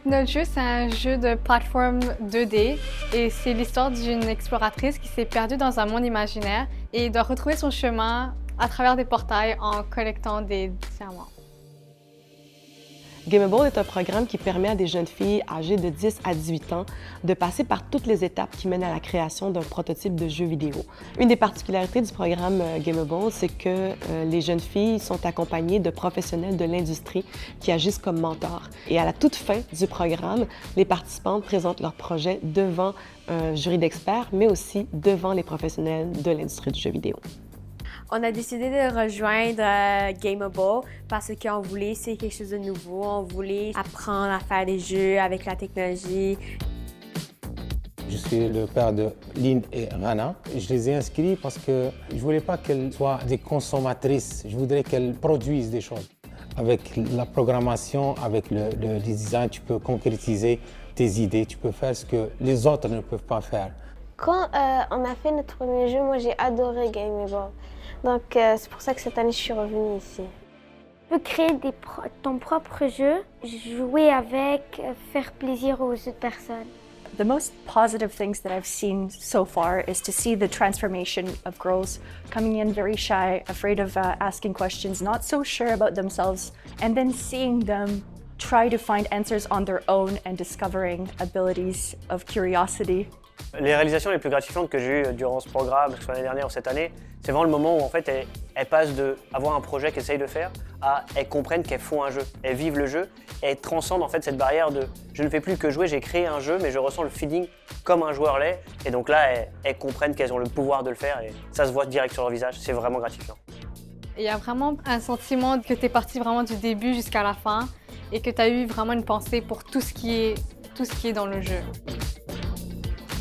Notre jeu, c'est un jeu de plateforme 2D et c'est l'histoire d'une exploratrice qui s'est perdue dans un monde imaginaire et doit retrouver son chemin à travers des portails en collectant des diamants. Gameable est un programme qui permet à des jeunes filles âgées de 10 à 18 ans de passer par toutes les étapes qui mènent à la création d'un prototype de jeu vidéo. Une des particularités du programme Gameable, c'est que les jeunes filles sont accompagnées de professionnels de l'industrie qui agissent comme mentors. Et à la toute fin du programme, les participantes présentent leur projet devant un jury d'experts, mais aussi devant les professionnels de l'industrie du jeu vidéo. On a décidé de rejoindre Gameable parce qu'on voulait essayer quelque chose de nouveau. On voulait apprendre à faire des jeux avec la technologie. Je suis le père de Lynn et Rana. Je les ai inscrits parce que je ne voulais pas qu'elles soient des consommatrices. Je voudrais qu'elles produisent des choses. Avec la programmation, avec le design, tu peux concrétiser tes idées. Tu peux faire ce que les autres ne peuvent pas faire. Quand on a fait notre premier jeu, moi j'ai adoré Gameable. Donc c'est pour ça que cette année je suis revenue ici. Tu peux créer ton propre jeu, jouer avec, faire plaisir aux autres personnes. The most positive things that I've seen so far is to see the transformation of girls coming in very shy, afraid of asking questions, not so sure about themselves, and then seeing them try to find answers on their own and discovering abilities of curiosity. Les réalisations les plus gratifiantes que j'ai eues durant ce programme, que ce soit l'année dernière ou cette année, c'est vraiment le moment où en fait elles passent d'avoir un projet qu'elles essayent de faire à elles comprennent qu'elles font un jeu, elles vivent le jeu et elles transcendent en fait cette barrière de je ne fais plus que jouer, j'ai créé un jeu mais je ressens le feeling comme un joueur l'est et donc là elles comprennent qu'elles ont le pouvoir de le faire et ça se voit direct sur leur visage, c'est vraiment gratifiant. Il y a vraiment un sentiment que tu es parti vraiment du début jusqu'à la fin et que tu as eu vraiment une pensée pour tout ce qui est dans le jeu.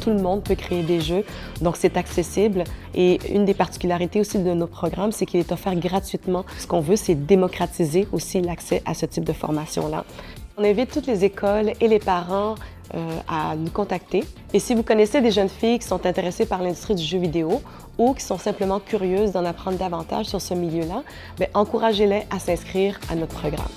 Tout le monde peut créer des jeux, donc c'est accessible. Et une des particularités aussi de nos programmes, c'est qu'il est offert gratuitement. Ce qu'on veut, c'est démocratiser aussi l'accès à ce type de formation-là. On invite toutes les écoles et les parents à nous contacter. Et si vous connaissez des jeunes filles qui sont intéressées par l'industrie du jeu vidéo ou qui sont simplement curieuses d'en apprendre davantage sur ce milieu-là, encouragez-les à s'inscrire à notre programme.